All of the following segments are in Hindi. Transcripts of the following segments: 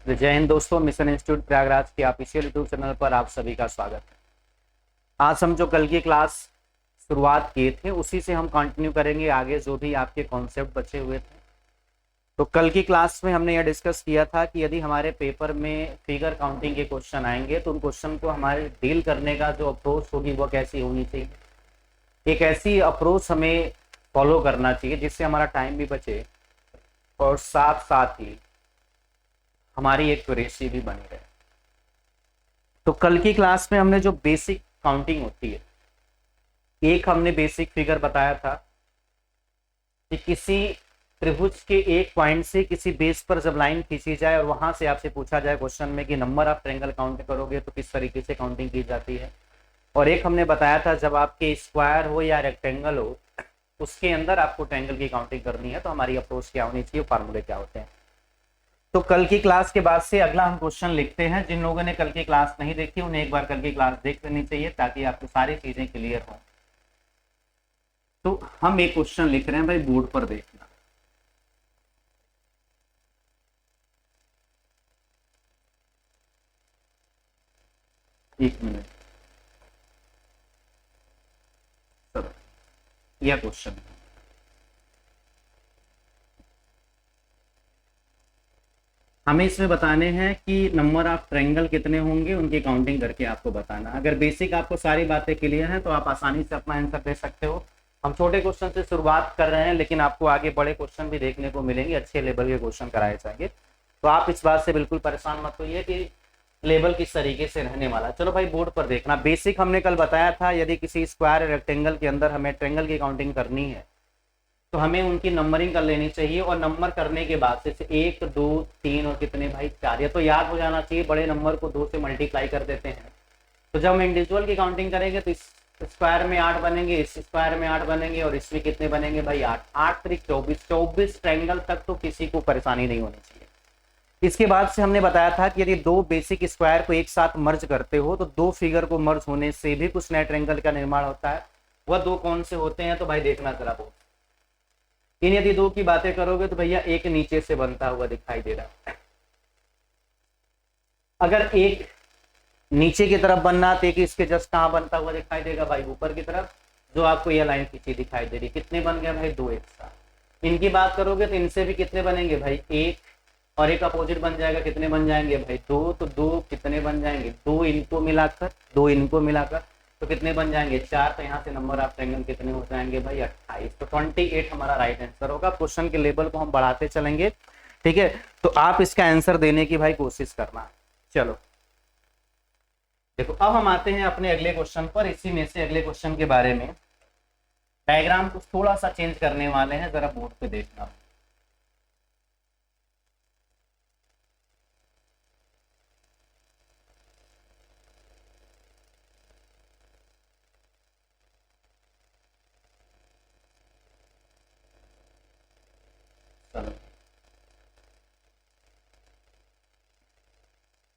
जय हिंद दोस्तों, मिशन इंस्टीट्यूट प्रयागराज के ऑफिशियल यूट्यूब चैनल पर आप सभी का स्वागत है। आज हम जो कल की क्लास शुरुआत किए थे उसी से हम कंटिन्यू करेंगे आगे जो भी आपके कॉन्सेप्ट बचे हुए थे। तो कल की क्लास में हमने यह डिस्कस किया था कि यदि हमारे पेपर में फिगर काउंटिंग के क्वेश्चन आएंगे तो उन क्वेश्चन को हमारे डील करने का जो अप्रोच होगी वो कैसी होनी चाहिए। एक ऐसी अप्रोच हमें फॉलो करना चाहिए जिससे हमारा टाइम भी बचे और साथ साथ ही हमारी एक एक्यूरेसी भी बनी रहे। तो कल की क्लास में हमने जो बेसिक काउंटिंग होती है, एक हमने बेसिक फिगर बताया था कि किसी त्रिभुज के एक पॉइंट से किसी बेस पर जब लाइन खींची जाए और वहां से आपसे पूछा जाए क्वेश्चन में कि नंबर ऑफ ट्रायंगल काउंट करोगे तो किस तरीके से काउंटिंग की जाती है। और एक हमने बताया था जब आपके स्क्वायर हो या रेक्टेंगल हो उसके अंदर आपको ट्रायंगल की काउंटिंग करनी है तो हमारी अप्रोच क्या होनी चाहिए, फार्मूले क्या होते हैं। तो कल की क्लास के बाद से अगला हम क्वेश्चन लिखते हैं। जिन लोगों ने कल की क्लास नहीं देखी उन्हें एक बार कल की क्लास देख लेनी चाहिए ताकि आपको सारी चीजें क्लियर हो। तो हम एक क्वेश्चन लिख रहे हैं भाई, बोर्ड पर देखना। एक मिनट, चलो यह क्वेश्चन है। हमें इसमें बताने हैं कि नंबर ऑफ ट्रायंगल कितने होंगे, उनकी काउंटिंग करके आपको बताना। अगर बेसिक आपको सारी बातें क्लियर हैं तो आप आसानी से अपना आंसर दे सकते हो। हम छोटे क्वेश्चन से शुरुआत कर रहे हैं लेकिन आपको आगे बड़े क्वेश्चन भी देखने को मिलेंगे, अच्छे लेवल के क्वेश्चन कराए जाएंगे। तो आप इस बात से बिल्कुल परेशान मत होइए कि लेवल किस तरीके से रहने वाला। चलो भाई बोर्ड पर देखना। बेसिक हमने कल बताया था यदि किसी स्क्वायर रेक्टेंगल के अंदर हमें ट्रायंगल की काउंटिंग करनी है तो हमें उनकी नंबरिंग कर लेनी चाहिए और नंबर करने के बाद से 1 2 3 और कितने भाई 4, ये तो याद हो जाना चाहिए। बड़े नंबर को 2 से मल्टीप्लाई कर देते हैं। तो जब हम इंडिविजुअल की काउंटिंग करेंगे तो इस स्क्वायर में 8 बनेंगे, इस स्क्वायर में 8 बनेंगे और इसमें कितने बनेंगे भाई 8 8 3 24 24 ट्रायंगल तक तो किसी को परेशानी नहीं होनी चाहिए। इसके बाद से हमने बताया था कि यदि दो बेसिक स्क्वायर को एक साथ मर्ज करते हो तो दो फिगर को मर्ज होने से भी कुछ नए ट्रायंगल का निर्माण होता है। वह दो कौन से होते हैं तो भाई देखना जरा। वो इन यदि दो की बातें करोगे तो भैया एक नीचे से बनता हुआ दिखाई दे रहा है। अगर एक नीचे की तरफ बनना तो एक इसके जस्ट कहां बनता हुआ दिखाई देगा भाई, ऊपर की तरफ, जो आपको यह लाइन खींची दिखाई दे रही। कितने बन गए भाई, दो एक साथ। इनकी बात करोगे तो इनसे भी कितने बनेंगे भाई, एक और एक अपोजिट बन जाएगा। कितने बन जाएंगे भाई, दो। तो दो कितने बन जाएंगे, दो इनको मिलाकर, दो इनको मिलाकर तो कितने बन जाएंगे 4। तो यहाँ से नंबर ऑफ ट्रायंगल कितने हो जाएंगे भाई 28। तो 28 हमारा राइट आंसर होगा। क्वेश्चन के लेवल को हम बढ़ाते चलेंगे, ठीक है। तो आप इसका आंसर देने की भाई कोशिश करना। चलो देखो, अब हम आते हैं अपने अगले क्वेश्चन पर। इसी में से अगले क्वेश्चन के बारे में डायग्राम को थोड़ा सा चेंज करने वाले हैं, जरा बोर्ड पे देखना।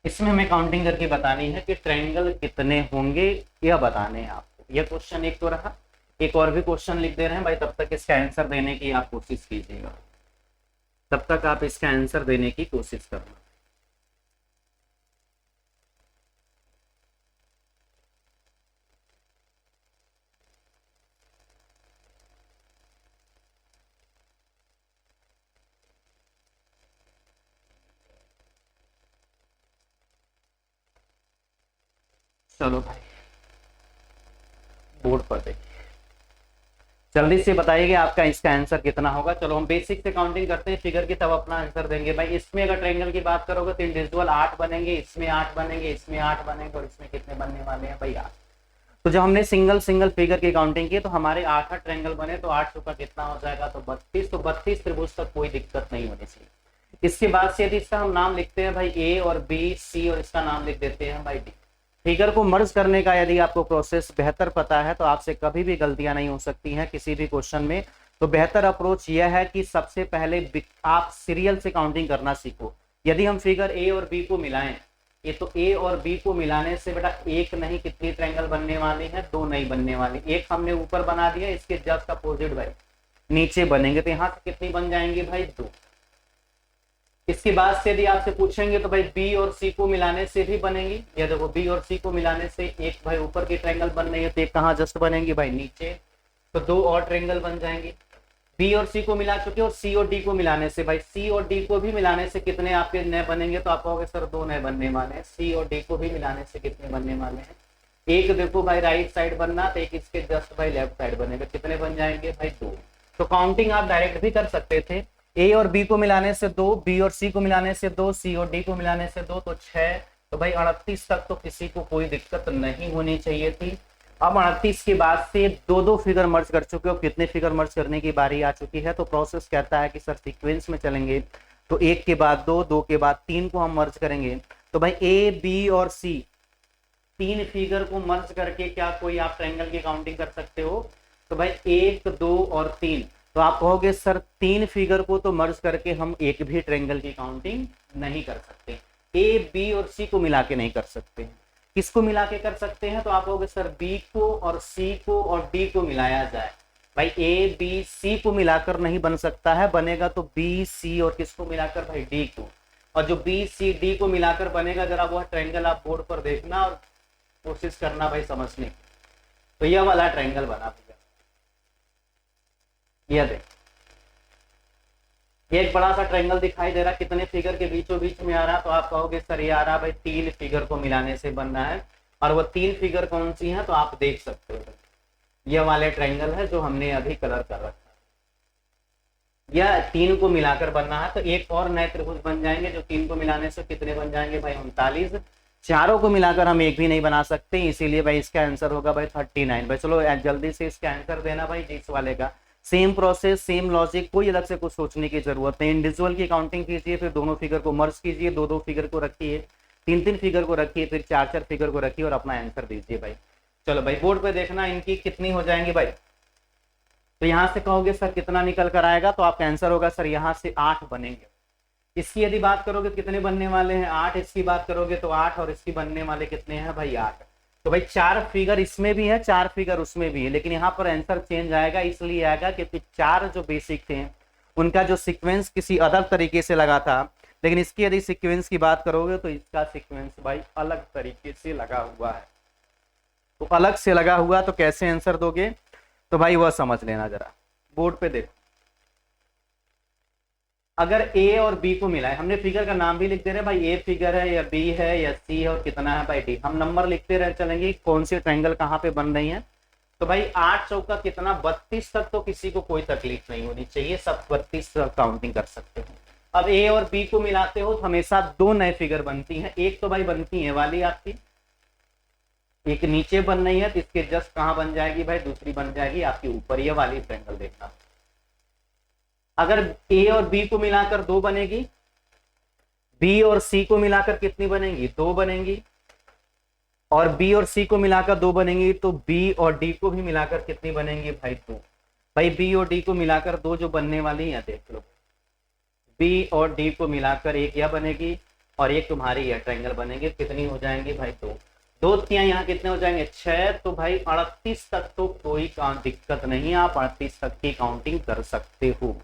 इसमें हमें काउंटिंग करके बतानी है कि ट्रायंगल कितने होंगे, यह बताने हैं आपको। यह क्वेश्चन एक तो रहा, एक और भी क्वेश्चन लिख दे रहे हैं भाई। तब तक इसका आंसर देने की आप कोशिश कीजिएगा, तब तक आप इसका आंसर देने की कोशिश करना। चलो भाई बोर्ड पर देखिए, जल्दी से बताइए आपका इसका आंसर कितना होगा। चलो हम बेसिक से काउंटिंग करते हैं फिगर की, तब अपना आंसर देंगे भाई। इसमें अगर ट्रायंगल की बात करोगे तो इंडिविजुअल 8 बनेंगे, इसमें 8 बनेंगे, इसमें 8 बनेंगे और इसमें कितने बनने वाले हैं भाई 8। तो जब हमने सिंगल सिंगल फिगर की काउंटिंग की तो हमारे 8 8 ट्रायंगल बने, तो 8 का कितना हो जाएगा तो 32। तो 32 त्रिभुज तक कोई दिक्कत नहीं होनी चाहिए। इसके बाद से यदि इसका हम नाम लिखते हैं भाई ए और बी सी और इसका नाम लिख देते हैं भाई डी। फिगर को मर्ज करने का यदि आपको प्रोसेस बेहतर पता है तो आपसे कभी भी गलतियां नहीं हो सकती हैं किसी भी क्वेश्चन में। तो बेहतर अप्रोच यह है कि सबसे पहले आप सीरियल से काउंटिंग करना सीखो। यदि हम फिगर ए और बी को मिलाएं, ये तो ए और बी को मिलाने से बेटा एक नहीं कितनी ट्रायंगल बनने वाली है, दो नहीं बनने वाली। एक हमने ऊपर बना दिया, इसके जस्ट अपोजिट भाई नीचे बनेंगे, तो यहाँ से कितनी बन जाएंगी भाई 2। इसके बाद से यदि आपसे पूछेंगे तो भाई बी और सी को मिलाने से भी बनेंगी। या देखो बी और सी को मिलाने से एक भाई ऊपर की ट्रायंगल बन रही है तो एक कहाँ जस्ट बनेंगी भाई नीचे, तो दो और ट्रायंगल बन जाएंगे। बी और सी को मिला चुके और सी और डी को मिलाने से भाई सी और डी को भी मिलाने से कितने आपके नए बनेंगे, तो आप कहोगे सर दो नए बनने वाले हैं। सी और डी को भी मिलाने से कितने बनने वाले हैं, एक देखो भाई राइट साइड बनना तो एक इसके जस्ट भाई लेफ्ट साइड बनेगा, कितने बन जाएंगे भाई दो। तो काउंटिंग आप डायरेक्ट भी कर सकते थे, ए और बी को मिलाने से दो, बी और सी को मिलाने से दो, सी और डी को मिलाने से दो, तो 6। तो भाई 38 तक तो किसी को कोई दिक्कत नहीं होनी चाहिए थी। अब 38 के बाद से दो दो फिगर मर्ज कर चुके हो, कितने फिगर मर्ज करने की बारी आ चुकी है। तो प्रोसेस कहता है कि सर सीक्वेंस में चलेंगे तो एक के बाद दो, दो के बाद तीन को हम मर्ज करेंगे। तो भाई ए बी और सी तीन फिगर को मर्ज करके क्या कोई आप ट्रायंगल की काउंटिंग कर सकते हो, तो भाई 1 2 और 3। तो आप कहोगे सर तीन फिगर को तो मर्ज करके हम एक भी ट्रायंगल की काउंटिंग नहीं कर सकते, ए बी और सी को मिला के नहीं कर सकते। किसको मिला के कर सकते हैं, तो आप कहोगे सर बी को और सी को और डी को मिलाया जाए। भाई ए बी सी को मिलाकर नहीं बन सकता है, बनेगा तो बी सी और किसको मिलाकर भाई डी को, और जो बी सी डी को मिलाकर बनेगा जरा वह ट्रायंगल आप बोर्ड पर देखना और कोशिश करना भाई समझने की। तो यह वाला ट्रायंगल बना भैया, यह देख ये एक बड़ा सा ट्रायंगल दिखाई दे रहा, कितने फिगर के बीचों बीच में आ रहा, तो आप कहोगे सर ये आ रहा भाई तीन फिगर को मिलाने से बन रहा है। और वो तीन फिगर कौन सी हैं, तो आप देख सकते हो ये वाले ट्रायंगल है जो हमने अभी कलर कर रखा है। यह तीन को मिलाकर बनना है, तो एक और नए त्रिभुज बन जाएंगे जो तीन को मिलाने से कितने बन जाएंगे भाई 39। चारों को मिलाकर हम एक भी नहीं बना सकते, इसीलिए भाई इसका आंसर होगा भाई 39। भाई चलो जल्दी से इसका आंसर देना भाई जिस वाले का। सेम प्रोसेस सेम लॉजिक, कोई अलग से कुछ सोचने की जरूरत नहीं। इंडिविजुअल की काउंटिंग कीजिए, फिर दोनों फिगर को मर्ज कीजिए, दो दो फिगर को रखिए, तीन तीन फिगर को रखिए, फिर चार चार फिगर को रखिए और अपना आंसर दीजिए भाई। चलो भाई बोर्ड पे देखना इनकी कितनी हो जाएंगी भाई। तो यहाँ से कहोगे सर कितना निकल कर आएगा, तो आपका आंसर होगा सर यहाँ से 8 बनेंगे। इसकी यदि बात करोगे कितने बनने वाले हैं 8, इसकी बात करोगे तो 8, और इसकी बनने वाले कितने हैं भाई 8। तो भाई 4 फिगर इसमें भी है, 4 फिगर उसमें भी है, लेकिन यहाँ पर आंसर चेंज आएगा, इसलिए आएगा क्योंकि 4 जो बेसिक थे उनका जो सीक्वेंस किसी अलग तरीके से लगा था, लेकिन इसकी यदि सीक्वेंस की बात करोगे तो इसका सीक्वेंस भाई अलग तरीके से लगा हुआ है। तो अलग से लगा हुआ तो कैसे आंसर दोगे, तो भाई वह समझ लेना जरा, बोर्ड पे देखो। अगर ए और बी को मिला है, हमने फिगर का नाम भी लिख दे रहे भाई, ए फिगर है या बी है या सी है और कितना है भाई डी, हम नंबर लिखते रह चलेंगे कौन सी ट्रायंगल कहाँ पे बन रही है। तो भाई 8 चौका कितना 32 तक तो किसी को कोई तकलीफ नहीं होनी चाहिए, सब 32 तक काउंटिंग कर सकते हो। अब ए और बी को मिलाते हो तो हमेशा दो नए फिगर बनती हैं, एक तो भाई बनती है वाली आपकी, एक नीचे बन रही है तो इसके जस्ट कहाँ बन जाएगी भाई, दूसरी बन जाएगी आपकी ऊपर, ये वाली ट्रायंगल देखना। अगर ए और बी को मिलाकर 2 बनेगी, बी और सी को मिलाकर कितनी बनेंगी 2 बनेंगी, और बी और सी को मिलाकर 2 बनेंगी, तो बी और डी को भी मिलाकर कितनी बनेंगी भाई 2। भाई बी और डी को मिलाकर 2 जो बनने वाली है देख लो, बी और डी को मिलाकर एक यह बनेगी और एक तुम्हारी यह ट्रायंगल बनेगी, कितनी हो जाएंगी भाई 2, 2 तिहाई यहाँ कितने हो जाएंगे 6। तो भाई 38 तक तो कोई दिक्कत नहीं, आप 38 तक की काउंटिंग कर सकते हो।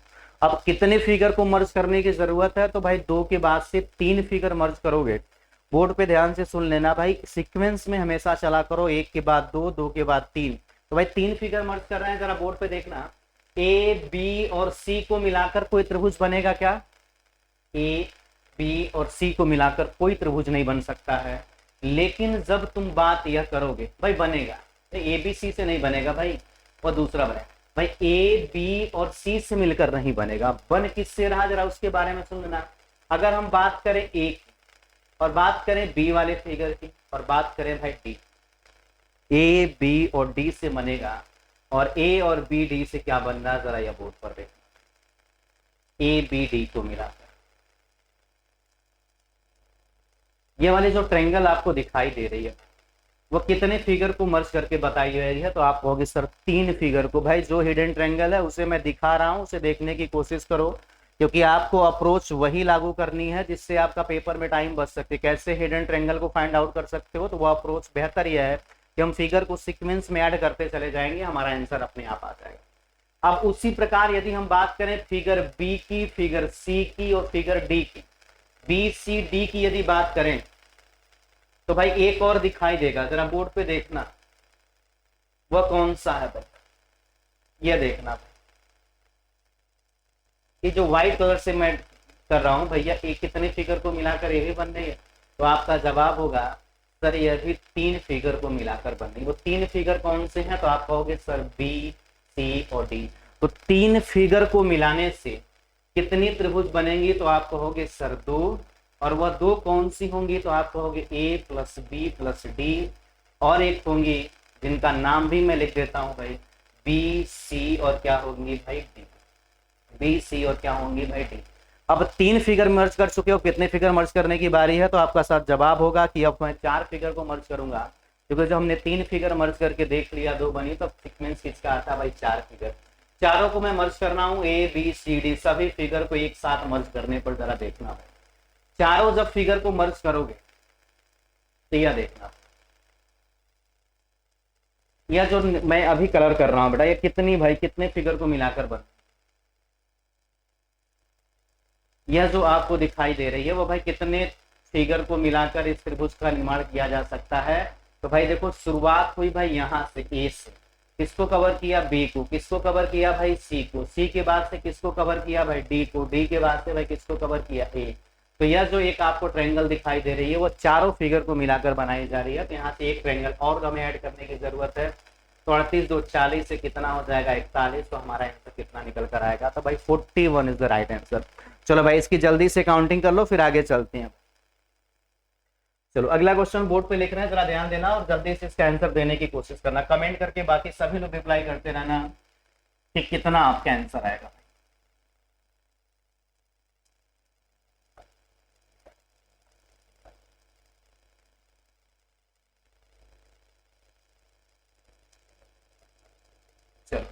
अब कितने फिगर को मर्ज करने की जरूरत है, तो भाई 2 के बाद से 3 फिगर मर्ज करोगे। बोर्ड पे ध्यान से सुन लेना भाई, सीक्वेंस में हमेशा चला करो, 1 के बाद 2, 2 के बाद 3। तो भाई 3 फिगर मर्ज कर रहे हैं, जरा बोर्ड पे देखना। ए बी और सी को मिलाकर कोई त्रिभुज बनेगा क्या, ए बी और सी को मिलाकर कोई त्रिभुज नहीं बन सकता है, लेकिन जब तुम बात यह करोगे भाई बनेगा, ए बी सी से नहीं बनेगा भाई, और दूसरा बनेगा भाई ए बी और सी से मिलकर नहीं बनेगा, बन किससे रहा जरा उसके बारे में सुन लेना। अगर हम बात करें ए की और बात करें बी वाले फिगर की और बात करें भाई डी, ए बी और डी से बनेगा, और ए और बी डी से क्या बन रहा है जरा यह बोर्ड पर देखना, ए बी डी को मिलाकर ये वाली जो ट्रायंगल आपको दिखाई दे रही है वो कितने फिगर को मर्ज करके बताई गई है, तो आप कहोगे सर 3 फिगर को। भाई जो हिडन ट्रायंगल है उसे मैं दिखा रहा हूं, उसे देखने की कोशिश करो, क्योंकि आपको अप्रोच वही लागू करनी है जिससे आपका पेपर में टाइम बच सके। कैसे हिडन ट्रायंगल को फाइंड आउट कर सकते हो, तो वो अप्रोच बेहतर यह है कि हम फिगर को सीक्वेंस में ऐड करते चले जाएंगे, हमारा आंसर अपने आप आ जाएगा। अब उसी प्रकार यदि हम बात करें फिगर बी की, फिगर सी की और फिगर डी की, बी सी डी की यदि बात करें तो भाई एक और दिखाई देगा, जरा बोर्ड पे देखना, वह कौन सा है भाई, यह देखना भाई, ये जो व्हाइट कलर से मैं कर रहा हूं भैया, ये कितने फिगर को मिलाकर ये भी बन रही है? तो आपका जवाब होगा सर यह भी 3 फिगर को मिलाकर बन रही है। वो 3 फिगर कौन से हैं? तो आप कहोगे सर बी सी और डी। तो 3 फिगर को मिलाने से कितनी त्रिभुज बनेंगी? तो आप कहोगे सर 2, और वह 2 कौन सी होंगी? तो आप कहोगे ए प्लस बी प्लस डी, और एक होंगी जिनका नाम भी मैं लिख देता हूं भाई, बी सी और क्या होंगी भाई, डी। बी सी और क्या होंगी भाई, डी। अब 3 फिगर मर्ज कर चुके हो, कितने फिगर मर्ज करने की बारी है? तो आपका साथ जवाब होगा कि अब मैं 4 फिगर को मर्ज करूंगा, क्योंकि जब हमने 3 फिगर मर्ज करके देख लिया 2 बनी, तो सीक्वेंस किसका आता भाई, 4 फिगर। चारों को मैं मर्ज करना हूं, ए बी सी डी सभी फिगर को एक साथ मर्ज करने पर जरा देखना भाई, चारों जब फिगर को मर्ज करोगे तो यह देखना, यह जो मैं अभी कलर कर रहा हूं बेटा, ये कितनी भाई, कितने फिगर को मिलाकर बन, यह जो आपको दिखाई दे रही है वो भाई कितने फिगर को मिलाकर इस त्रिभुज का निर्माण किया जा सकता है? तो भाई देखो, शुरुआत हुई भाई यहां से ए से, किसको कवर किया, बी को, किसको कवर किया भाई, सी को, सी के बाद से किसको कवर किया भाई, डी को, डी के बाद से भाई किसको कवर किया, ए। तो यह जो एक आपको ट्रायंगल दिखाई दे रही है वो चारों फिगर को मिलाकर बनाई जा रही है। तो यहाँ से एक ट्रायंगल और हमें ऐड करने की जरूरत है। तो 38 2 40 से कितना हो जाएगा, 41। तो हमारा आंसर कितना निकल कर आएगा? तो भाई 41 इज द राइट आंसर। चलो भाई इसकी जल्दी से काउंटिंग कर लो, फिर आगे चलते हैं। चलो अगला क्वेश्चन बोर्ड पे लिख रहे हैं, जरा ध्यान देना और जल्दी से इसका आंसर देने की कोशिश करना। कमेंट करके बाकी सभी लोग रिप्लाई करते रहना कि कितना आपका आंसर आएगा। चलो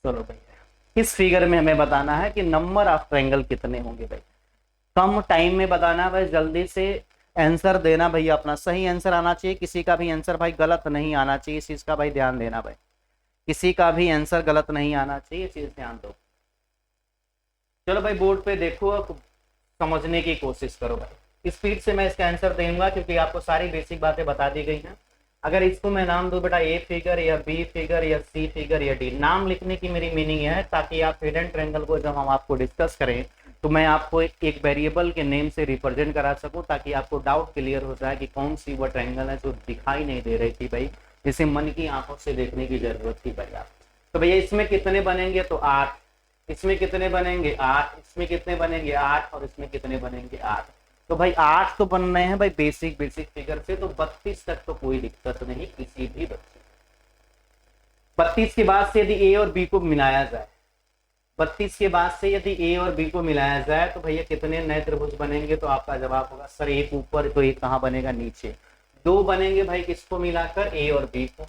चलो भाई, इस फिगर में हमें बताना है कि नंबर ऑफ ट्रायंगल कितने होंगे भाई। कम टाइम में बताना है भाई, जल्दी से आंसर देना भैया, अपना सही आंसर आना चाहिए, किसी का भी आंसर भाई गलत नहीं आना चाहिए, इस चीज का भाई ध्यान देना भाई, किसी का भी आंसर गलत नहीं आना चाहिए, चीज ध्यान दो। चलो भाई बोर्ड पे देखो, समझने की कोशिश करो भाई, स्पीड से मैं इसका आंसर दूंगा क्योंकि आपको सारी बेसिक बातें बता दी गई हैं। अगर इसको मैं नाम दूं बेटा ए फिगर या बी फिगर या सी फिगर या डी, नाम लिखने की मेरी मीनिंग है ताकि आप हिडन ट्रायंगल को जब हम आपको डिस्कस करें तो मैं आपको एक वेरिएबल के नेम से रिप्रेजेंट करा सकूं, ताकि आपको डाउट क्लियर हो जाए कि कौन सी वो ट्रायंगल है जो दिखाई नहीं दे रही थी भाई, जिसे मन की आंखों से देखने की जरूरत थी भाई आप। तो भैया इसमें कितने बनेंगे? तो 8। इसमें कितने बनेंगे? 8। इसमें कितने बनेंगे? 8। और इसमें कितने बनेंगे? 8। तो भाई 8 तो बन रहे हैं भाई बेसिक फिगर से, तो 32 तक तो कोई दिक्कत नहीं किसी भी बच्चे। 32 के बाद से यदि ए और बी को मिलाया जाए, 32 के बाद से यदि ए और बी को मिलाया जाए तो भैया कितने नए त्रिभुज बनेंगे? तो आपका जवाब होगा सर एक ऊपर, तो एक कहाँ बनेगा? नीचे। 2 बनेंगे भाई किसको मिलाकर? ए और बी को।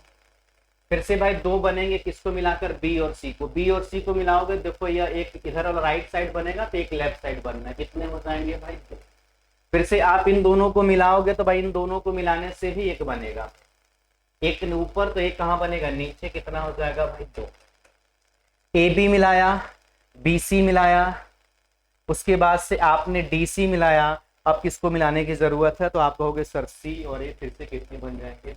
फिर से भाई 2 बनेंगे किसको मिलाकर? बी और सी को। बी और सी को मिलाओगे, देखो यह एक इधर और राइट साइड बनेगा तो एक लेफ्ट साइड बनना है, कितने हो जाएंगे भाई? 2। फिर से आप इन दोनों को मिलाओगे तो भाई इन दोनों को मिलाने से भी एक बनेगा, एक ऊपर तो एक कहाँ बनेगा? नीचे। कितना हो जाएगा भाई? 2। ए बी मिलाया, बी सी मिलाया, उसके बाद से आपने डी सी मिलाया, अब किसको मिलाने की जरूरत है? तो आप कहोगे सर सी, और ये फिर से कितने बन जाएंगे?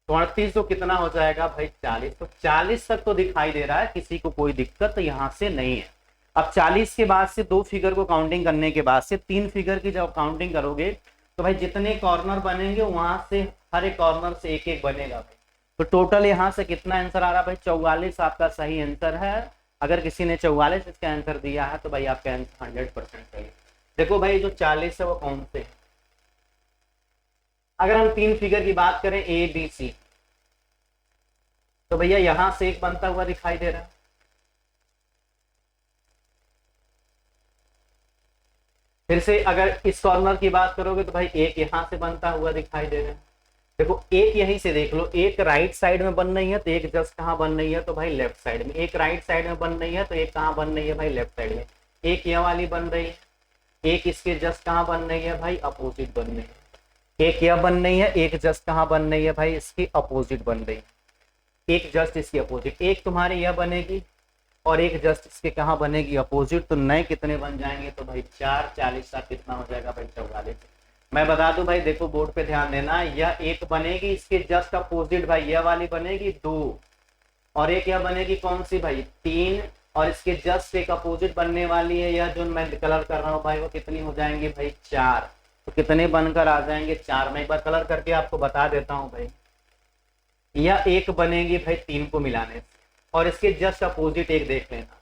38। तो कितना हो जाएगा भाई? 40। तो 40 तक तो दिखाई दे रहा है, किसी को कोई दिक्कत यहाँ से नहीं है। अब 40 के बाद से 2 फिगर को काउंटिंग करने के बाद से 3 फिगर की जब काउंटिंग करोगे तो भाई जितने कॉर्नर बनेंगे वहां से हर एक कॉर्नर से एक एक बनेगा भाई। तो टोटल यहाँ से कितना आंसर आ रहा है भाई? 44 आपका सही आंसर है। अगर किसी ने 44 इसका आंसर दिया है तो भाई आपका आंसर 100% सही। देखो भाई जो 40 है वो कौन से, अगर हम 3 फिगर की बात करें ए बी सी, तो भैया यहां से एक बनता हुआ दिखाई दे रहा है, फिर से अगर इस कॉर्नर की बात करोगे तो भाई एक यहां से बनता हुआ दिखाई दे रहा है, देखो एक यहीं से देख लो, एक राइट साइड में बन रही है तो एक जस्ट कहाँ बन रही है, तो भाई लेफ्ट साइड में। एक राइट साइड में बन रही है तो एक कहाँ बन रही है भाई, लेफ्ट साइड में। एक यह वाली बन रही है, एक इसके जस्ट कहाँ बन रही है भाई, अपोजिट बन रही है। एक यह बन रही है, एक जस्ट कहाँ बन रही है भाई, इसकी अपोजिट बन रही है। एक जस्ट इसकी अपोजिट, एक तुम्हारी यह बनेगी और एक जस्ट इसके कहाँ बनेगी, अपोजिट। तो नए कितने बन जाएंगे, तो भाई 4, 40 साथ कितना हो जाएगा भाई, 44। मैं बता दूं भाई, देखो बोर्ड पे ध्यान देना, यह एक बनेगी, इसके जस्ट अपोजिट भाई यह वाली बनेगी 2, और एक यह बनेगी कौन सी भाई, 3, और इसके जस्ट एक अपोजिट बनने वाली है यह जो मैं कलर कर रहा हूँ भाई, वो कितनी हो जाएंगी भाई, 4। तो कितने बनकर आ जाएंगे, 4। मैं एक बार कलर करके आपको बता देता हूँ भाई, यह एक बनेगी भाई 3 को मिलाने से, और इसके जस्ट अपोजिट एक देख लेना,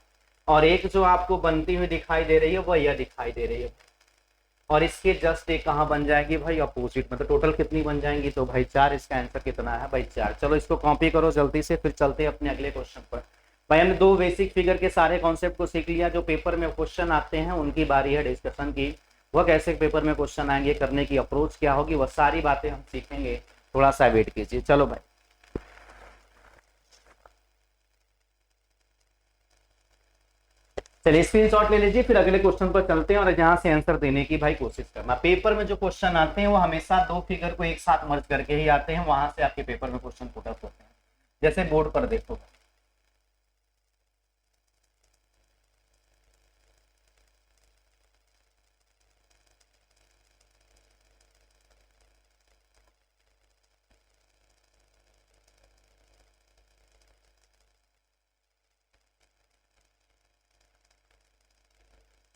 और एक जो आपको बनती हुई दिखाई दे रही है वह यह दिखाई दे रही है, और इसके जस्ट एक कहाँ बन जाएगी भाई, अपोजिट। मतलब टोटल कितनी बन जाएंगी, तो भाई 4। इसका आंसर कितना है भाई, 4। चलो इसको कॉपी करो जल्दी से, फिर चलते हैं अपने अगले क्वेश्चन पर। भाई हमने 2 बेसिक फिगर के सारे कॉन्सेप्ट को सीख लिया, जो पेपर में क्वेश्चन आते हैं उनकी बारी है डिस्कशन की। वह कैसे पेपर में क्वेश्चन आएंगे, करने की अप्रोच क्या होगी, वह सारी बातें हम सीखेंगे। थोड़ा सा वेट कीजिए। चलो भाई चलिए स्क्रीनशॉट ले लीजिए, फिर अगले क्वेश्चन पर चलते हैं और यहाँ से आंसर देने की भाई कोशिश करना। पेपर में जो क्वेश्चन आते हैं वो हमेशा 2 फिगर को एक साथ मर्ज करके ही आते हैं, वहां से आपके पेपर में क्वेश्चन पुट अप होते हैं। जैसे बोर्ड पर देखो,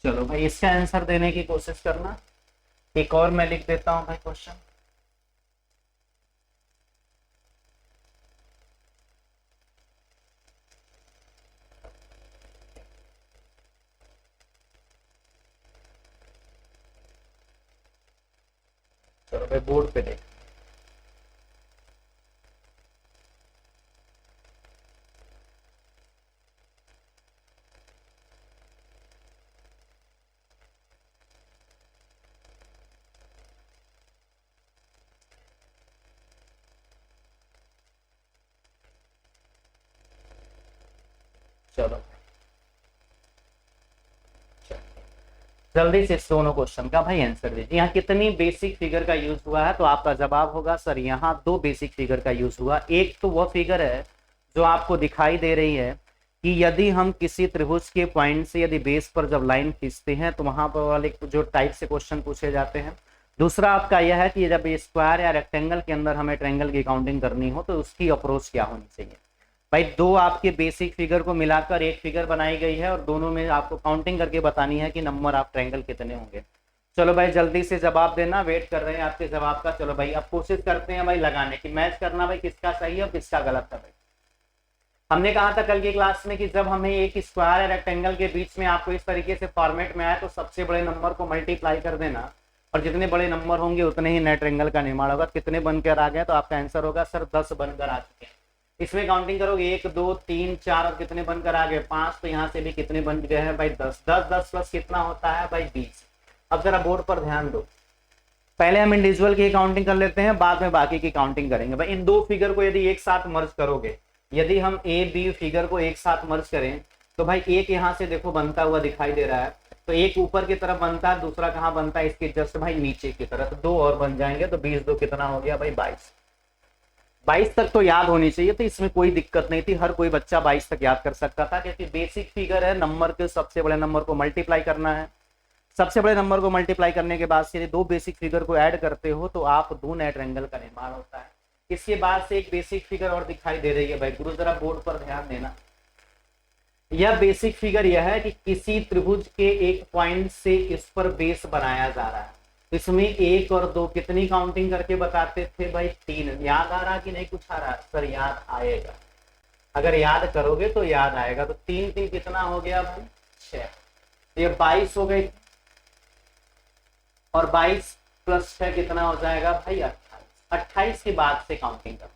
चलो भाई इसका आंसर देने की कोशिश करना। एक और मैं लिख देता हूं भाई क्वेश्चन। चलो भाई बोर्ड पे देख, चलो जल्दी से इस दोनों क्वेश्चन का भाई आंसर दीजिए। यहाँ कितनी बेसिक फिगर का यूज हुआ है, तो आपका जवाब होगा सर यहाँ 2 बेसिक फिगर का यूज हुआ। एक तो वह फिगर है जो आपको दिखाई दे रही है कि यदि हम किसी त्रिभुज के पॉइंट से यदि बेस पर जब लाइन खींचते हैं तो वहां पर वाले जो टाइप से क्वेश्चन पूछे जाते हैं। दूसरा आपका यह है कि जब स्क्वायर या रेक्टेंगल के अंदर हमें ट्रायंगल की काउंटिंग करनी हो तो उसकी अप्रोच क्या होनी चाहिए। भाई 2 आपके बेसिक फिगर को मिलाकर एक फिगर बनाई गई है और दोनों में आपको काउंटिंग करके बतानी है कि नंबर ऑफ ट्रायंगल कितने होंगे। चलो भाई जल्दी से जवाब देना, वेट कर रहे हैं आपके जवाब का। चलो भाई अब कोशिश करते हैं भाई लगाने की, मैच करना भाई किसका सही है और किसका गलत है। भाई हमने कहा था कल की क्लास में कि जब हमें एक स्क्वायर या रेक्टेंगल के बीच में आपको इस तरीके से फॉर्मेट में आया तो सबसे बड़े नंबर को मल्टीप्लाई कर देना, और जितने बड़े नंबर होंगे उतने ही नेट ट्रायंगल का निर्माण होगा। कितने बनकर आ गए, तो आपका आंसर होगा सर 10 बनकर आ चुके हैं। इसमें काउंटिंग करोगे 1 2 3 4 और कितने बनकर आ गए 5, तो यहाँ से भी कितने बन गए हैं भाई 10। 10 10 प्लस कितना होता है भाई 20। अब जरा बोर्ड पर ध्यान दो, पहले हम इंडिविजुअल की काउंटिंग कर लेते हैं, बाद में बाकी की काउंटिंग करेंगे। भाई इन 2 फिगर को यदि एक साथ मर्ज करोगे, यदि हम ए बी फिगर को एक साथ मर्ज करें तो भाई एक यहाँ से देखो बनता हुआ दिखाई दे रहा है, तो एक ऊपर की तरफ बनता है, दूसरा कहाँ बनता है इसके जस्ट भाई नीचे की तरफ। तो 2 और बन जाएंगे, तो 20 2 कितना हो गया भाई 22। 22 तक तो याद होनी चाहिए, तो इसमें कोई दिक्कत नहीं थी, हर कोई बच्चा 22 तक याद कर सकता था, क्योंकि बेसिक फिगर है, नंबर के सबसे बड़े नंबर को मल्टीप्लाई करना है। सबसे बड़े नंबर को मल्टीप्लाई करने के बाद से 2 बेसिक फिगर को ऐड करते हो तो आप 2 नए ट्रायंगल का निर्माण होता है। इसके बाद से एक बेसिक फिगर और दिखाई दे रही है भाई, गुरु जरा बोर्ड पर ध्यान देना। यह बेसिक फिगर यह है कि किसी त्रिभुज के एक पॉइंट से इस पर बेस बनाया जा रहा है। इसमें 1 और 2 कितनी काउंटिंग करके बताते थे भाई 3। याद आ रहा कि नहीं कुछ आ रहा, सर याद आएगा, अगर याद करोगे तो याद आएगा। तो 3 3 कितना हो गया भाई 6, ये 22 हो गई, और 22 प्लस 6 कितना हो जाएगा भाई 28। 28 के बाद से काउंटिंग करना।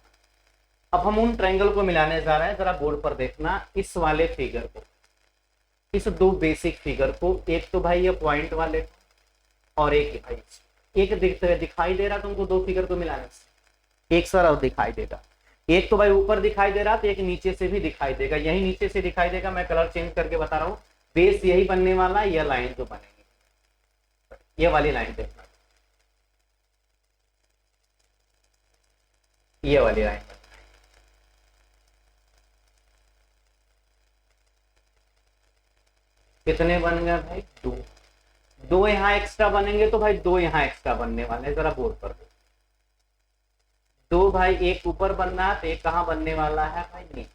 अब हम उन ट्रायंगल को मिलाने जा रहे हैं, जरा बोर्ड पर देखना इस वाले फिगर को, इस 2 बेसिक फिगर को, एक तो भाई ये पॉइंट वाले और एक भाई एक दिखाई दे रहा तुमको 2 फिगर को मिलाने से। एक सरफ दिखाई देगा, एक तो भाई ऊपर दिखाई दे रहा तो एक नीचे से भी दिखाई देगा, यही नीचे से दिखाई देगा, मैं कलर चेंज करके बता रहा हूँ। बेस यही बनने वाला है, यह लाइन जो बनेगी, ये वाली लाइन देखना, ये वाली लाइन कितने बन गए भाई, दो। दो यहाँ एक्स्ट्रा बनेंगे तो भाई दो यहाँ एक्स्ट्रा बनने वाले हैं, जरा बोर्ड पर दो। दो भाई एक ऊपर बनना है तो एक कहाँ बनने वाला है भाई, नीचे।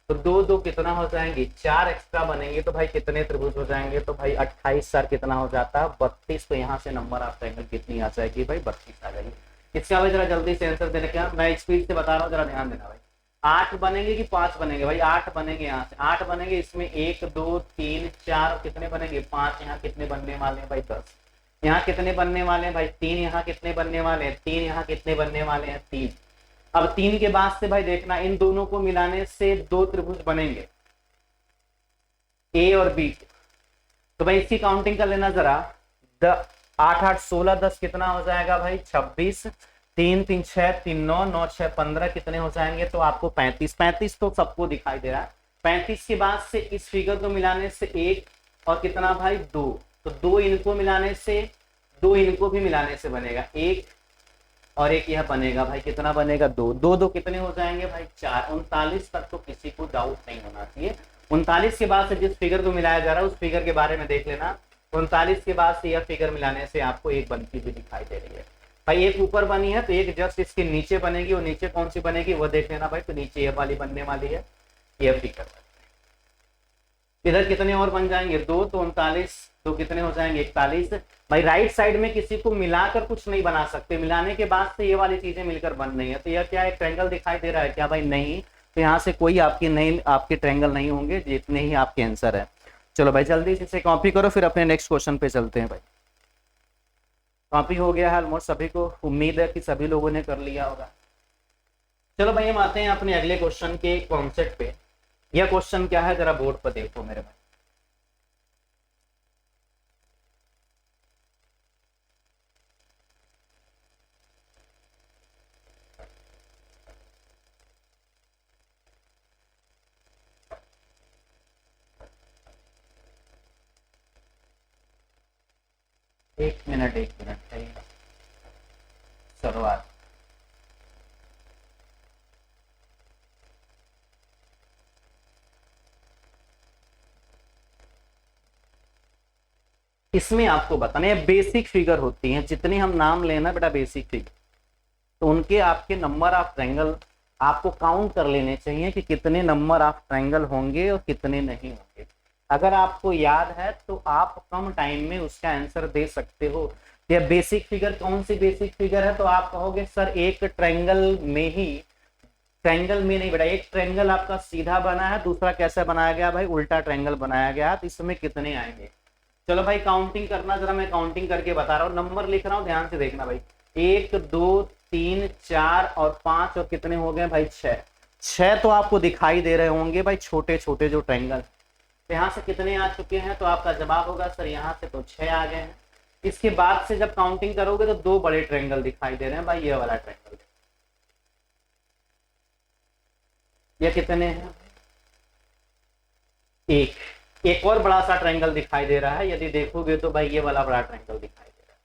तो दो दो कितना हो जाएंगे, चार एक्स्ट्रा बनेंगे तो भाई कितने त्रिभुज हो जाएंगे, तो भाई 28 4 कितना हो जाता है 32। तो यहाँ से नंबर आपका एंगल कितनी आ जाएगी भाई, 32 आ जाएगी। इसका भाई जरा जल्दी से आंसर देने का, मैं स्पीड से बता रहा हूँ, जरा ध्यान देना भाई। 8 बनेंगे कि 5 बनेंगे भाई, 8 बनेंगे, यहाँ से 8 बनेंगे, इसमें 1 2 3 4 कितने बनेंगे 5, यहाँ कितने बनने वाले हैं भाई 10, यहाँ कितने बनने वाले हैं भाई 3, यहाँ कितने बनने वाले हैं 3, यहाँ कितने बनने वाले हैं 3। अब 3 के बाद से भाई देखना, इन दोनों को मिलाने से दो त्रिभुज बनेंगे, ए और बी। तो भाई इसकी काउंटिंग कर लेना जरा, 8 8 16 10 कितना हो जाएगा भाई 26, 3 3 6 3 9 9 6 15 कितने हो जाएंगे, तो आपको 35। 35 तो सबको दिखाई दे रहा है। 35 के बाद से इस फिगर को मिलाने से एक और कितना भाई 2, तो दो इनको मिलाने से, दो इनको भी मिलाने से बनेगा एक, और एक यह बनेगा भाई कितना बनेगा 2, 2 2 कितने हो जाएंगे भाई 4। 39 तक तो किसी को डाउट नहीं होना चाहिए। 39 के बाद से जिस फिगर को मिलाया जा रहा है उस फिगर के बारे में देख लेना। 39 के बाद से यह फिगर मिलाने से आपको एक बनती हुई दिखाई दे रही है भाई, एक ऊपर बनी है तो एक जस्ट इसके नीचे बनेगी, और नीचे कौन सी बनेगी वो देख लेना भाई। तो नीचे यह वाली बनने वाली है, यह फिगर। इधर कितने और बन जाएंगे 2, तो 39 तो कितने हो जाएंगे 41। भाई राइट साइड में किसी को मिलाकर कुछ नहीं बना सकते, मिलाने के बाद से ये वाली चीजें मिलकर बन रही है। तो यह क्या एक ट्रायंगल दिखाई दे रहा है क्या भाई, नहीं। तो यहाँ से कोई आपके ट्रायंगल नहीं होंगे, जितने ही आपके आंसर है। चलो भाई जल्दी से इसे कॉपी करो, फिर अपने नेक्स्ट क्वेश्चन पे चलते हैं भाई। कॉपी हो गया है ऑलमोस्ट सभी को, उम्मीद है कि सभी लोगों ने कर लिया होगा। चलो भाई हम आते हैं अपने अगले क्वेश्चन के कॉन्सेप्ट पे। यह क्वेश्चन क्या है जरा बोर्ड पर देखो मेरे भाई। एक मिनट है शुरुआत। इसमें आपको बताना है बेसिक फिगर होती हैं, जितने हम नाम लेना बेटा बेसिक फिगर, तो उनके आपके नंबर ऑफ ट्रायंगल आपको काउंट कर लेने चाहिए कि कितने नंबर ऑफ ट्रायंगल होंगे और कितने नहीं होंगे। अगर आपको याद है तो आप कम टाइम में उसका आंसर दे सकते हो। यह बेसिक फिगर कौन सी बेसिक फिगर है, तो आप कहोगे सर एक ट्रायंगल में ही, ट्रायंगल में नहीं बेटा, एक ट्रायंगल आपका सीधा बना है, दूसरा कैसे बनाया गया भाई उल्टा ट्रायंगल बनाया गया, तो इसमें कितने आएंगे। चलो भाई काउंटिंग करना, जरा मैं काउंटिंग करके बता रहा हूँ, नंबर लिख रहा हूँ ध्यान से देखना भाई। 1 2 3 4 और 5 और कितने हो गए भाई 6। 6 तो आपको दिखाई दे रहे होंगे भाई छोटे छोटे जो ट्रायंगल। तो यहाँ से कितने आ चुके हैं, तो आपका जवाब होगा सर यहाँ से तो 6 आ गए हैं। इसके बाद से जब काउंटिंग करोगे तो दो बड़े ट्रायंगल दिखाई दे रहे हैं भाई, ये वाला ट्रायंगल। ये कितने हैं, एक और बड़ा सा ट्रायंगल दिखाई दे रहा है, यदि देखोगे तो भाई ये वाला बड़ा ट्रायंगल दिखाई दे रहा है।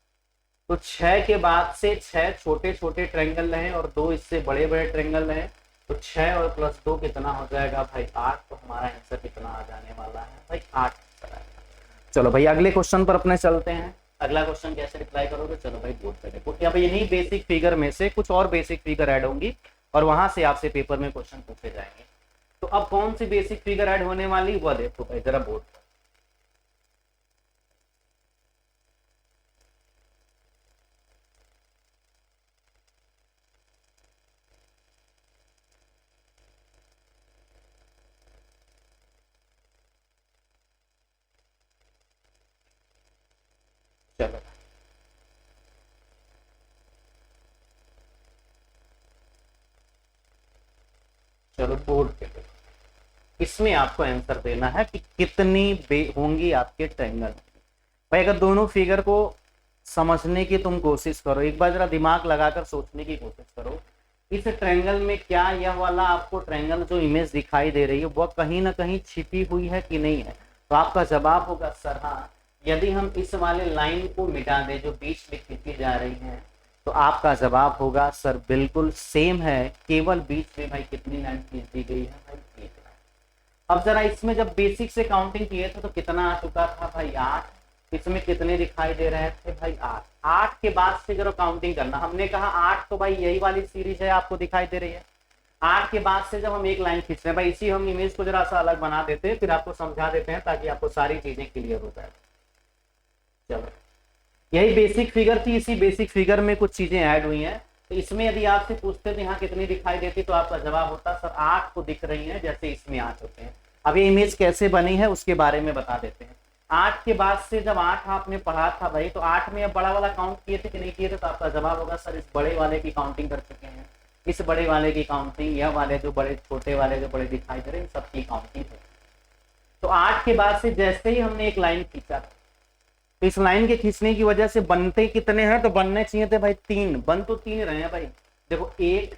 तो 6 के बाद से 6 छोटे छोटे ट्रायंगल रहे और 2 इससे बड़े बड़े ट्रायंगल रहे, तो 6 और प्लस 2 कितना हो जाएगा भाई 8। तो हमारा आंसर कितना आ जाने वाला है भाई 8 आंसर आएगा। चलो भाई अगले क्वेश्चन पर अपने चलते हैं। अगला क्वेश्चन कैसे रिप्लाई करोगे, चलो भाई बोर्ड पे देखो। यहाँ पे इन्हीं बेसिक फिगर में से कुछ और बेसिक फिगर ऐड होंगी और वहां से आपसे पेपर में क्वेश्चन पूछे जाएंगे। तो अब कौन सी बेसिक फिगर ऐड होने वाली वो देखो भाई जरा बोर्ड पर। चलो चलो बोर्ड पे देखो, इसमें आपको आंसर देना है कि कितनी होंगी आपके ट्रायंगल। भाई अगर दोनों फिगर को समझने की तुम कोशिश करो, एक बार जरा दिमाग लगाकर सोचने की कोशिश करो इस ट्रायंगल में क्या यह वाला आपको ट्रायंगल जो इमेज दिखाई दे रही है वह कहीं ना कहीं छिपी हुई है कि नहीं है? तो आपका जवाब होगा सर हाँ। यदि हम इस वाले लाइन को मिटा दें जो बीच में खींची जा रही है, तो आपका जवाब होगा सर बिल्कुल सेम है, केवल बीच में भाई कितनी लाइन खींच दी गई है भाई, एक लाइन। अब जरा इसमें जब बेसिक से काउंटिंग किए थे तो कितना आ चुका था भाई 8। इसमें कितने दिखाई दे रहे थे भाई 8। 8 के बाद से जरा काउंटिंग करना, हमने कहा 8 तो भाई यही वाली सीरीज है आपको दिखाई दे रही है। 8 के बाद से जब हम एक लाइन खींच रहे हैं भाई, इसी हम इमेज को जरा सा अलग बना देते हैं, फिर आपको समझा देते हैं ताकि आपको सारी चीजें क्लियर हो जाए। चलो यही बेसिक फिगर थी, इसी बेसिक फिगर में कुछ चीजें ऐड हुई हैं। तो इसमें यदि आपसे पूछते थे यहाँ कितनी दिखाई देती तो आपका जवाब होता सर 8 को दिख रही है जैसे इसमें 8 होते हैं। अब ये इमेज कैसे बनी है उसके बारे में बता देते हैं। 8 के बाद से जब 8 आपने पढ़ा था भाई, तो 8 में अब बड़ा वाला काउंट किए थे कि नहीं किए थे? तो आपका जवाब होगा सर इस बड़े वाले की काउंटिंग कर चुके हैं, इस बड़े वाले की काउंटिंग, यह वाले जो बड़े छोटे वाले जो बड़े दिखाई दे रहे हैं सबकी काउंटिंग है। तो 8 के बाद से जैसे ही हमने एक लाइन खींचा, तो इस लाइन के खींचने की वजह से बनते कितने हैं? तो बनने चाहिए थे भाई 3, बन तो 3 रहे हैं भाई। देखो 1,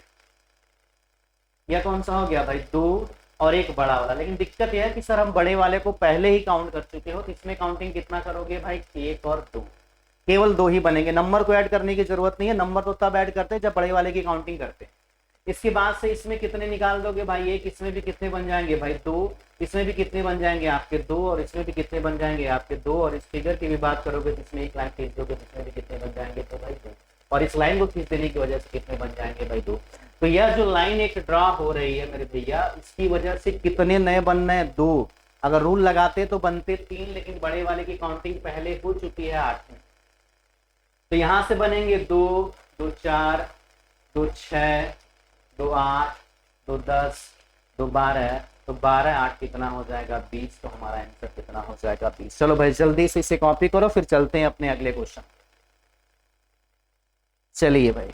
यह कौन सा हो गया भाई 2 और एक बड़ा वाला। लेकिन दिक्कत यह है कि सर हम बड़े वाले को पहले ही काउंट कर चुके हो, तो इसमें काउंटिंग कितना करोगे भाई 1 और 2, केवल 2 ही बनेंगे। नंबर को ऐड करने की जरूरत नहीं है, नंबर तो तब ऐड करते हैं जब बड़े वाले की काउंटिंग करते हैं। इसके बाद से इसमें कितने निकाल दोगे भाई 1, इसमें भी कितने बन जाएंगे भाई 2, इसमें भी कितने बन जाएंगे आपके 2, और इसमें भी कितने बन जाएंगे आपके 2, और इस फिगर की भी बात करोगे जिसमें एक लाइन खींच दोगे इसमें भी कितने बन जाएंगे तो भाई 2, और इस लाइन को खींच देने की वजह से कितने बन जाएंगे भाई 2। तो यह जो लाइन एक ड्रा हो रही है मेरे भैया, इसकी वजह से कितने नए बनने हैं 2। अगर रूल लगाते तो बनते 3, लेकिन बड़े वाले की काउंटिंग पहले हो चुकी है 8 में। तो यहां से बनेंगे 2, 2 4, 2 6, 2 8, 2 10, 2 12, तो 12 8 कितना हो जाएगा 20। तो हमारा आंसर कितना हो जाएगा 20। चलो भाई जल्दी से इसे कॉपी करो, फिर चलते हैं अपने अगले क्वेश्चन। चलिए भाई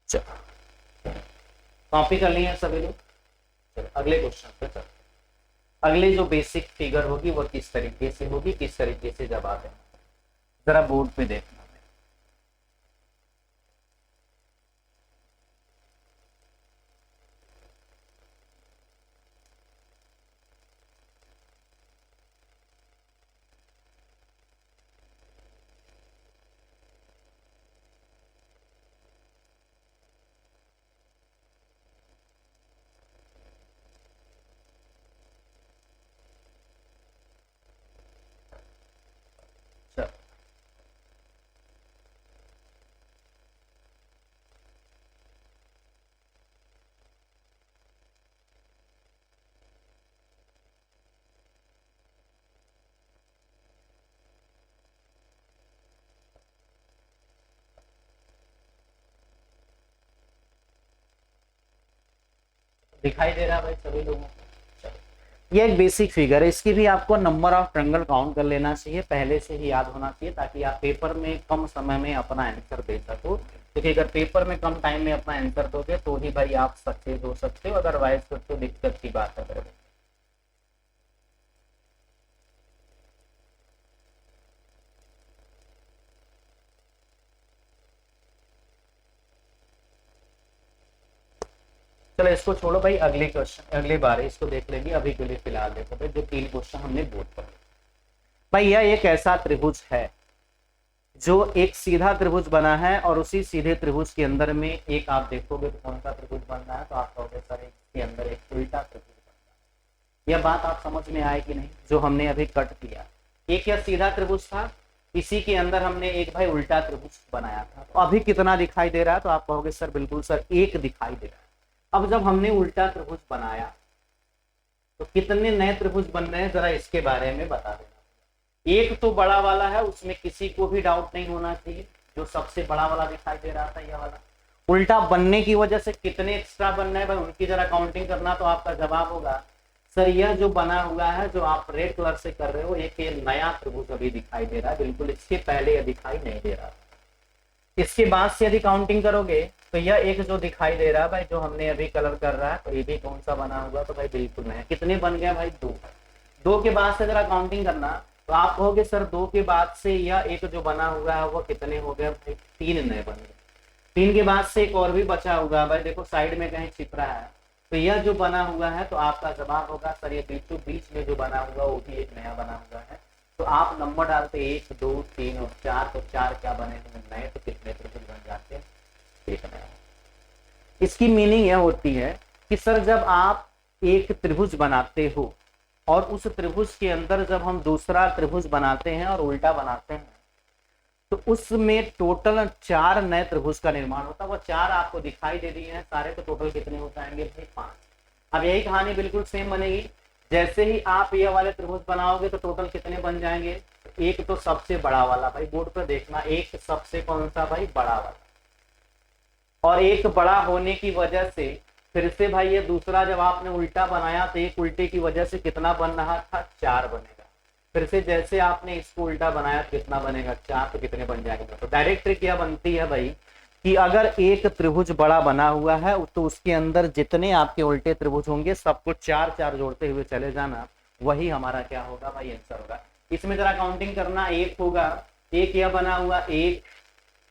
चलो कॉपी कर लिए सभी लोग। चलो अगले क्वेश्चन पे चलो। अगले जो बेसिक फिगर होगी वो किस तरीके से होगी, किस तरीके से जवाब है, जरा बोर्ड पे देखना। दिखाई दे रहा है भाई सभी लोगों को? ये एक बेसिक फिगर है, इसकी भी आपको नंबर ऑफ ट्रायंगल काउंट कर लेना चाहिए, पहले से ही याद होना चाहिए ताकि आप पेपर में कम समय में अपना आंसर दे सको। क्योंकि अगर पेपर में कम टाइम में अपना आंसर दोगे तो ही भाई आप सक्सेस हो सकते हो, अदरवाइज तो दिक्कत की बात है। चलो इसको छोड़ो भाई, अगले क्वेश्चन अगली बार इसको देख लेंगे, अभी के लिए फिलहाल देखो भाई जो 3 क्वेश्चन हमने बोर्ड पर। भाई यह एक ऐसा त्रिभुज है जो एक सीधा त्रिभुज बना है, और उसी सीधे त्रिभुज के अंदर में एक आप देखोगे तो कौन सा त्रिभुज बन रहा है, तो आप कहोगे सर इसके अंदर एक उल्टा त्रिभुज बन रहा है। यह बात आप समझ में आए कि नहीं? जो हमने अभी कट किया, एक यह सीधा त्रिभुज था, इसी के अंदर हमने एक भाई उल्टा त्रिभुज बनाया था। तो अभी कितना दिखाई दे रहा है? तो आप कहोगे सर बिल्कुल सर 1 दिखाई दे रहा है। अब जब हमने उल्टा त्रिभुज बनाया तो कितने नए त्रिभुज बन रहे हैं जरा इसके बारे में बता देना। एक तो बड़ा वाला है, उसमें किसी को भी डाउट नहीं होना चाहिए, जो सबसे बड़ा वाला दिखाई दे रहा था यह वाला। उल्टा बनने की वजह से कितने एक्स्ट्रा बनना है भाई उनकी जरा काउंटिंग करना। तो आपका जवाब होगा सर यह जो बना हुआ है जो आप रेड कलर से कर रहे हो, एक नया त्रिभुज अभी दिखाई दे रहा है, बिल्कुल इसके पहले यह दिखाई नहीं दे रहा। इसके बाद से यदि काउंटिंग करोगे तो यह एक जो दिखाई दे रहा है भाई जो हमने अभी कलर कर रहा है, तो ये भी कौन सा बना हुआ? तो भाई बिल्कुल नया। कितने बन गए भाई 2। 2 के बाद से जरा काउंटिंग करना, तो आप कहोगे सर 2 के बाद से यह एक जो बना हुआ है वो कितने हो गए भाई, 3 नए बन गए। 3 के बाद से एक और भी बचा हुआ भाई, देखो साइड में कहीं छिप रहा है, तो यह जो बना हुआ है तो आपका जवाब होगा सर ये बीचों बीच में जो बना हुआ वो भी एक नया बना हुआ है। तो आप नंबर डालते 1 2 3 और 4, तो 4 क्या बने हुए नए, तो कितने त्रिभुज बन जाते हैं, एक नया। इसकी मीनिंग यह होती है कि सर जब आप एक त्रिभुज बनाते हो और उस त्रिभुज के अंदर जब हम दूसरा त्रिभुज बनाते हैं और उल्टा बनाते हैं तो उसमें टोटल 4 नए त्रिभुज का निर्माण होता है। वो 4 आपको दिखाई दे रही है सारे, तो टोटल कितने हो जाएंगे भाई 5। अब यही कहानी बिल्कुल सेम बनेगी, जैसे ही आप ये वाले त्रिभुज बनाओगे तो टोटल कितने बन जाएंगे, एक तो सबसे बड़ा वाला भाई बोर्ड पर देखना, एक सबसे कौन सा भाई बड़ा वाला, और एक बड़ा होने की वजह से फिर से भाई ये दूसरा जब आपने उल्टा बनाया तो एक उल्टे की वजह से कितना बन रहा था, 4 बनेगा। फिर से जैसे आपने इसको उल्टा बनाया तो कितना बनेगा, 4, तो कितने बन जाएंगे। तो डायरेक्ट ट्रिक यह बनती है भाई कि अगर एक त्रिभुज बड़ा बना हुआ है तो उसके अंदर जितने आपके उल्टे त्रिभुज होंगे सबको 4 4 जोड़ते हुए चले जाना, वही हमारा क्या होगा भाई आंसर होगा। इसमें जरा काउंटिंग करना, एक होगा, एक यह बना हुआ, एक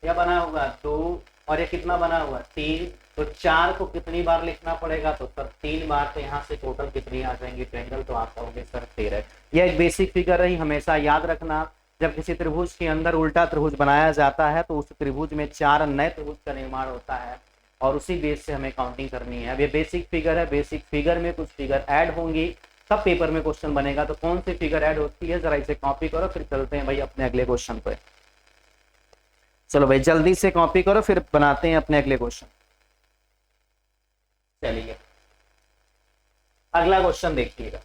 यह बना हुआ 2, और ये कितना बना हुआ 3, तो 4 को कितनी बार लिखना पड़ेगा, तो सर 3 बार। तो यहाँ से टोटल कितनी आ जाएंगी ट्रायंगल, तो आप कहोगे सर 13। यह एक बेसिक फिगर रही, हमेशा याद रखना जब किसी त्रिभुज के अंदर उल्टा त्रिभुज बनाया जाता है तो उस त्रिभुज में 4 नए त्रिभुज का निर्माण होता है और उसी बेस से हमें काउंटिंग करनी है। अब ये बेसिक फिगर है, बेसिक फिगर में कुछ फिगर ऐड होंगी तब पेपर में क्वेश्चन बनेगा। तो कौन सी फिगर ऐड होती है जरा इसे कॉपी करो, फिर चलते हैं भाई अपने अगले क्वेश्चन पे। चलो भाई जल्दी से कॉपी करो फिर बनाते हैं अपने अगले क्वेश्चन। चलिए अगला क्वेश्चन देखिएगा।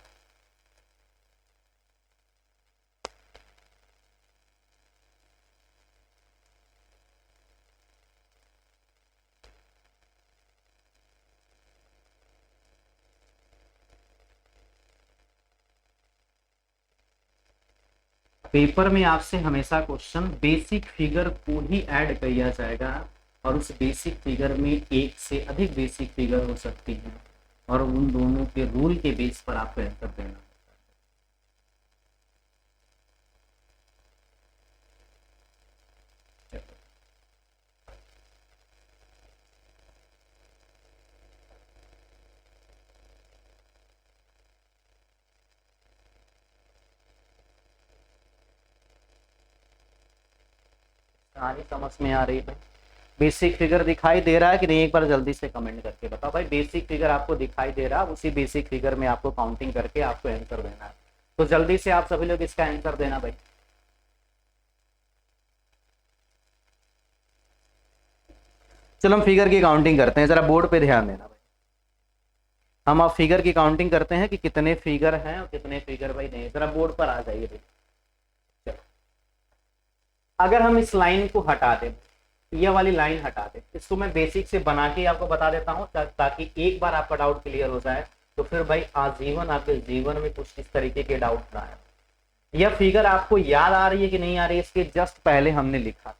पेपर में आपसे हमेशा क्वेश्चन बेसिक फिगर को ही ऐड किया जाएगा और उस बेसिक फिगर में एक से अधिक बेसिक फिगर हो सकती है और उन दोनों के रूल के बेस पर आपको आंसर देना। सारी समझ में आ रही है? बेसिक फिगर दिखाई दे रहा है कि नहीं, एक बार जल्दी से कमेंट करके बताओ भाई। बेसिक फिगर आपको दिखाई दे रहा है, उसी बेसिक फिगर में आपको काउंटिंग करके आपको आंसर देना है। तो जल्दी से आप सभी लोग इसका आंसर देना भाई। चलो हम फिगर की काउंटिंग करते हैं, जरा बोर्ड पे ध्यान देना भाई। हम अब फिगर की काउंटिंग करते हैं कि कितने फिगर हैं और कितने फिगर भाई नहीं। जरा बोर्ड पर आ जाइए भाई। चलो अगर हम इस लाइन को हटा दें, ये वाली लाइन हटा दें, इसको मैं बेसिक से बना के आपको बता देता हूँ ताकि एक बार आपका डाउट क्लियर हो जाए, तो फिर भाई आजीवन आपके जीवन में कुछ इस तरीके के डाउट ना आए। यह फिगर आपको याद आ रही है कि नहीं आ रही है, इसके जस्ट पहले हमने लिखा था,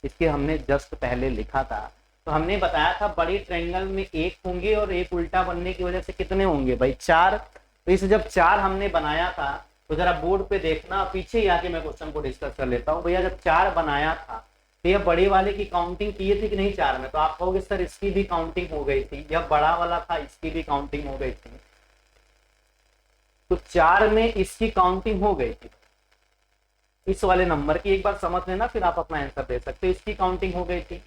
इसके हमने जस्ट पहले लिखा था। तो हमने बताया था बड़ी ट्रायंगल में एक होंगे और एक उल्टा बनने की वजह से कितने होंगे भाई 4। तो इस जब 4 हमने बनाया था तो जरा बोर्ड पे देखना, पीछे ही आके मैं क्वेश्चन को डिस्कस कर लेता हूँ। भैया जब 4 बनाया था तो यह बड़े वाले की काउंटिंग किए थी कि नहीं 4 में, तो आप कहोगे सर इसकी भी काउंटिंग हो गई थी। यह बड़ा वाला था, इसकी भी काउंटिंग हो गई थी, तो 4 में इसकी काउंटिंग हो गई थी। इस वाले नंबर की एक बार समझ लेना फिर आप अपना आंसर दे सकते हो। इसकी काउंटिंग हो गई थी,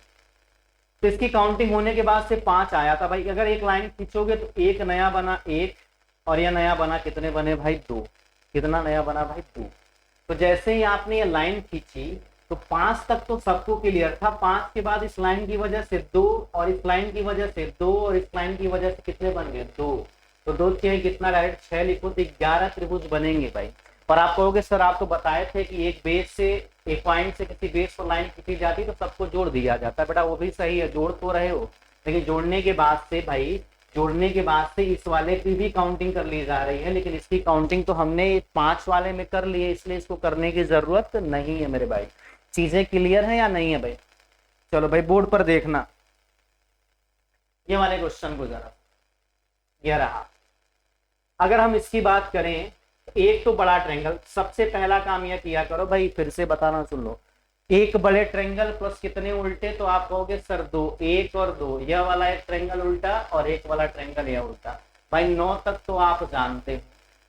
तो इसकी काउंटिंग होने के बाद से 5 आया था भाई। अगर एक लाइन खींचोगे तो एक नया बना 1 और यह नया बना कितने बने भाई 2। कितना नया बना भाई 2। तो जैसे ही आपने ये लाइन खींची तो 5 तक तो सबको क्लियर था, 5 के बाद इस लाइन की वजह से 2 और इस लाइन की वजह से 2 और इस लाइन की वजह से कितने बन गए 2। तो 2 6 कितना, डायरेक्ट 6 लिखो तो 11 त्रिभुज बनेंगे भाई। और आप कहोगे सर आप तो बताए थे कि एक बेस से एक पॉइंट से किसी बेस पर लाइन खींची जाती तो सबको जोड़ दिया जाता है। बेटा वो भी सही है, जोड़ तो रहे हो, लेकिन जोड़ने के बाद से भाई, जोड़ने के बाद से इस वाले की भी काउंटिंग कर ली जा रही है, लेकिन इसकी काउंटिंग तो हमने 5 वाले में कर ली है, इसलिए इसको करने की जरूरत नहीं है मेरे भाई। चीजें क्लियर है या नहीं है भाई? चलो भाई बोर्ड पर देखना ये वाले क्वेश्चन को जरा, यह रहा। अगर हम इसकी बात करें एक तो बड़ा ट्रायंगल, सबसे पहला काम यह किया करो भाई, फिर से बताना सुन लो, एक बड़े ट्रायंगल प्लस कितने उल्टे, तो आप कहोगे सर दो, एक और दो, यह वाला एक ट्रायंगल उल्टा और एक वाला ट्रायंगल यह उल्टा। भाई 9 तक तो आप जानते हो,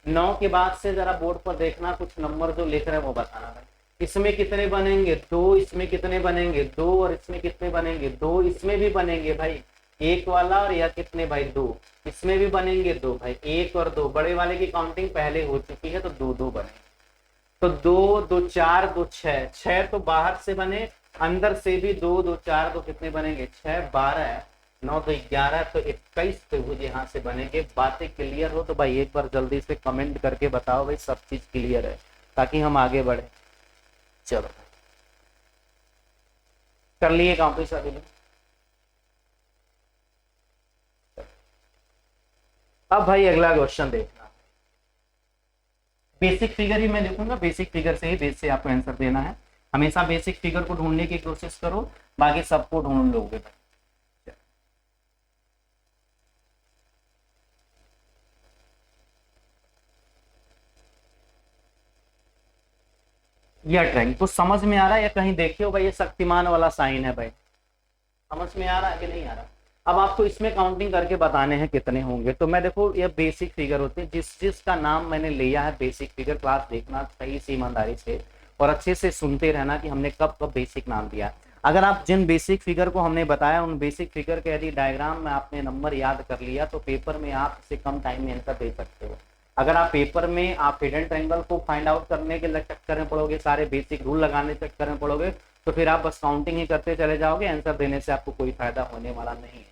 9 के बाद से जरा बोर्ड पर देखना, कुछ नंबर जो लिख रहे हैं वो बताना भाई। इसमें कितने बनेंगे? 2, इसमें कितने बनेंगे? 2, और इसमें कितने बनेंगे? 2, इसमें भी बनेंगे भाई एक वाला, और यह कितने भाई? 2, इसमें भी बनेंगे 2 भाई, 1 और 2, बड़े वाले की काउंटिंग पहले हो चुकी है तो 2 2 बनेंगे। तो 2 2 4 2 6, 6 तो बाहर से बने, अंदर से भी 2 2 4 2 कितने बनेंगे? 6 12 9 तो 11, तो 21 त्रिभुज यहाँ से बनेंगे। बातें क्लियर हो तो भाई एक बार जल्दी से कमेंट करके बताओ भाई सब चीज क्लियर है, ताकि हम आगे बढ़े। चलो कर लिए कॉपी सभी ने? अब भाई अगला क्वेश्चन देखना, बेसिक फिगर ही मैं लिखूंगा, बेसिक फिगर से ही बेस से आपको आंसर देना है। हमेशा बेसिक फिगर को ढूंढने की कोशिश करो, बाकी सबको ढूंढ लोगे भाई। यह ट्रायंगल तो समझ में आ रहा है या कहीं देखे हो भाई? ये शक्तिमान वाला साइन है भाई, समझ में आ रहा है कि नहीं आ रहा? अब आपको इसमें काउंटिंग करके बताने हैं कितने होंगे। तो मैं देखो, ये बेसिक फिगर होते हैं, जिस जिसका नाम मैंने लिया है बेसिक फिगर, क्लास देखना सही से ईमानदारी से और अच्छे से सुनते रहना कि हमने कब कब बेसिक नाम दिया। अगर आप जिन बेसिक फिगर को हमने बताया उन बेसिक फिगर के यदि डायग्राम में आपने नंबर याद कर लिया तो पेपर में आप इससे कम टाइम में आंसर दे सकते हो। अगर आप पेपर में आप हिडन ट्रायंगल को फाइंड आउट करने के चक्कर में पड़ोगे, सारे बेसिक रूल लगाने के चक्कर में पड़ोगे, तो फिर आप बस काउंटिंग ही करते चले जाओगे, आंसर देने से आपको कोई फायदा होने वाला नहीं है।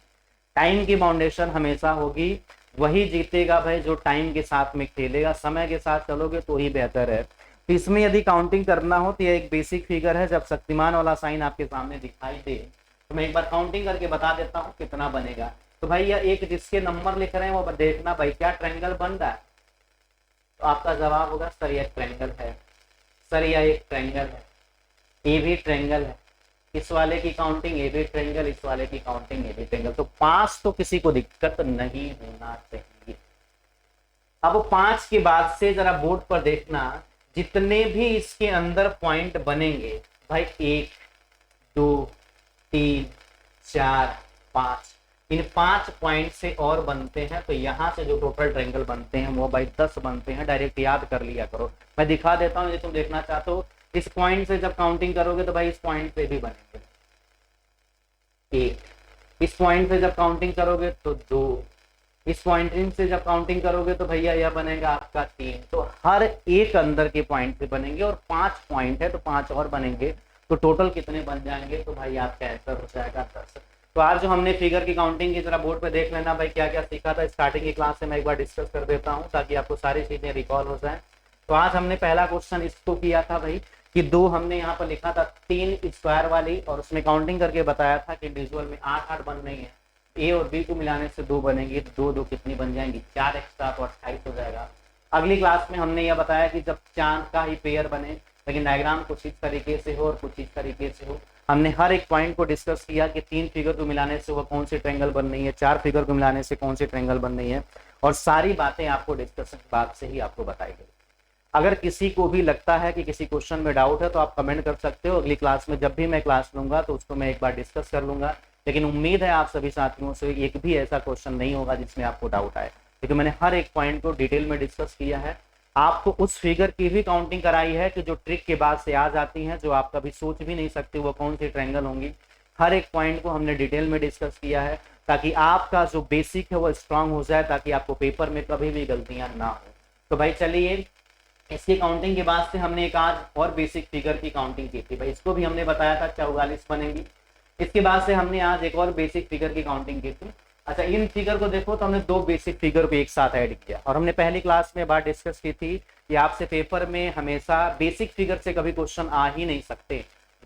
टाइम की फाउंडेशन हमेशा होगी, वही जीतेगा भाई जो टाइम के साथ में खेलेगा, समय के साथ चलोगे तो ही बेहतर है। तो इसमें यदि काउंटिंग करना हो तो यह एक बेसिक फिगर है, जब शक्तिमान वाला साइन आपके सामने दिखाई दे तो मैं एक बार काउंटिंग करके बता देता हूँ कितना बनेगा। तो भाई यह एक जिसके नंबर लिख रहे हैं वो देखना भाई क्या ट्रायंगल बन रहा है। तो आपका जवाब होगा सर यह ट्रायंगल है, सर यह एक ट्रायंगल है, ये भी ट्रायंगल है, इस वाले की काउंटिंग ये भी ट्रायंगल, इस वाले की काउंटिंग ये भी ट्रायंगल। तो 5 तो किसी को दिक्कत नहीं होना चाहिए। अब 5 के बाद से जरा बोर्ड पर देखना, जितने भी इसके अंदर पॉइंट बनेंगे भाई 1 2 3 4 5, इन 5 पॉइंट से और बनते हैं, तो यहाँ से जो टोटल ट्रायंगल बनते हैं वो भाई 10 बनते हैं। डायरेक्ट याद कर लिया करो, मैं दिखा देता हूँ यदि तुम देखना चाहते हो। इस पॉइंट से जब काउंटिंग करोगे तो भाई इस पॉइंट पे भी बनेंगे 1, इस पॉइंट से जब काउंटिंग करोगे तो 2, इस पॉइंट से जब काउंटिंग करोगे तो भैया यह बनेगा आपका 3। तो हर एक अंदर के पॉइंट से बनेंगे, और 5 पॉइंट है तो 5 और बनेंगे, तो टोटल कितने बन जाएंगे? तो भाई आपका आंसर हो जाएगा 10। तो आज जो हमने फिगर की काउंटिंग की जरा बोर्ड पे देख लेना भाई क्या क्या सीखा था स्टार्टिंग की क्लास से, मैं एक बार डिस्कस कर देता हूँ ताकि आपको सारी चीजें रिकॉल हो जाए। तो आज हमने पहला क्वेश्चन इसको किया था भाई कि 2 हमने यहाँ पर लिखा था 3 स्क्वायर वाली, और उसमें काउंटिंग करके बताया था कि इंडिविजुअल में 8 बन रही है, ए और बी को मिलाने से 2 बनेंगी, तो 2 2 कितनी बन जाएंगी? 4 एक्स्ट्रा तो 28 हो जाएगा। अगली क्लास में हमने यह बताया कि जब चांद का ही पेयर बने, लेकिन डायग्राम कुछ इस तरीके से हो और कुछ इस तरीके से हो, हमने हर एक पॉइंट को डिस्कस किया कि 3 फिगर को मिलाने से वह कौन सी ट्रायंगल बन रही है, 4 फिगर को मिलाने से कौन सी ट्रायंगल बन रही है, और सारी बातें आपको डिस्कशन बाद से ही आपको बताई गई। अगर किसी को भी लगता है कि किसी क्वेश्चन में डाउट है तो आप कमेंट कर सकते हो, अगली क्लास में जब भी मैं क्लास लूंगा तो उसको मैं एक बार डिस्कस कर लूंगा। लेकिन उम्मीद है आप सभी साथियों से एक भी ऐसा क्वेश्चन नहीं होगा जिसमें आपको डाउट आए, क्योंकि मैंने हर एक पॉइंट को डिटेल में डिस्कस किया है। आपको उस फिगर की भी काउंटिंग कराई है कि जो ट्रिक के बाद से आ जाती हैं, जो आप कभी सोच भी नहीं सकते वो कौन सी ट्रायंगल होंगी। हर एक पॉइंट को हमने डिटेल में डिस्कस किया है ताकि आपका जो बेसिक है वो स्ट्रांग हो जाए, ताकि आपको पेपर में कभी भी गलतियां ना हो। तो भाई चलिए, इसकी काउंटिंग के बाद से हमने एक आज और बेसिक फिगर की काउंटिंग की थी भाई, इसको भी हमने बताया था 44 बनेंगी। इसके बाद से हमने आज एक और बेसिक फिगर की काउंटिंग की थी। अच्छा, इन फिगर को देखो तो हमने 2 बेसिक फिगर को एक साथ ऐड किया, और हमने पहली क्लास में बात डिस्कस की थी कि आपसे पेपर में हमेशा बेसिक फिगर से कभी क्वेश्चन आ ही नहीं सकते।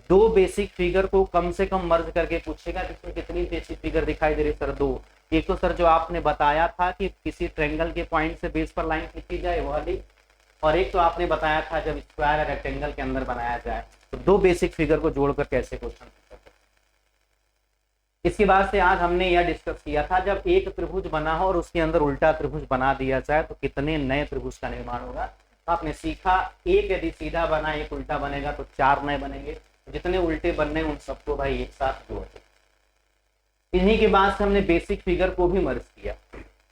2 बेसिक फिगर को कम से कम मर्ज करके पूछेगा कि कितनी बेसिक फिगर दिखाई दे रही सर? 2। एक तो सर जो आपने बताया था कि किसी ट्रायंगल के पॉइंट से बेस पर लाइन खींची जाए वो वाली, और एक तो आपने बताया था जब स्क्वायर रेक्टेंगल के अंदर बनाया जाए। तो 2 बेसिक फिगर को जोड़कर कैसे क्वेश्चन। इसके बाद से आज हमने यह डिस्कस किया था जब एक त्रिभुज बना हो और उसके अंदर उल्टा त्रिभुज बना दिया जाए तो कितने नए त्रिभुज का निर्माण होगा। तो आपने सीखा एक यदि सीधा बना एक उल्टा बनेगा तो 4 नए बनेंगे, जितने उल्टे बनने उन सबको भाई एक साथ जोड़ दो। इन्हीं के बाद से हमने बेसिक फिगर को भी मर्ज किया,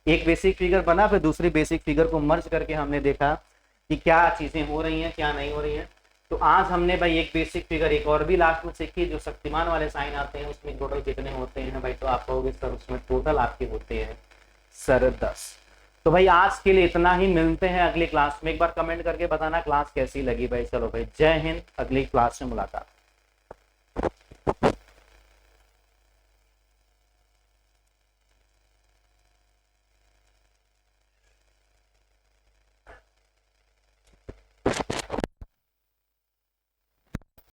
एक बेसिक फिगर बना फिर दूसरी बेसिक फिगर को मर्ज करके हमने देखा कि क्या चीजें हो रही हैं क्या नहीं हो रही हैं। तो आज हमने भाई एक बेसिक फिगर एक और भी लास्ट में सीखी, जो शक्तिमान वाले साइन आते हैं उसमें टोटल कितने होते हैं भाई, तो आप कहोगे सर उसमें टोटल आपके होते हैं सर 10। तो भाई आज के लिए इतना ही, मिलते हैं अगली क्लास में। एक बार कमेंट करके बताना क्लास कैसी लगी भाई। चलो भाई, जय हिंद, अगली क्लास में मुलाकात।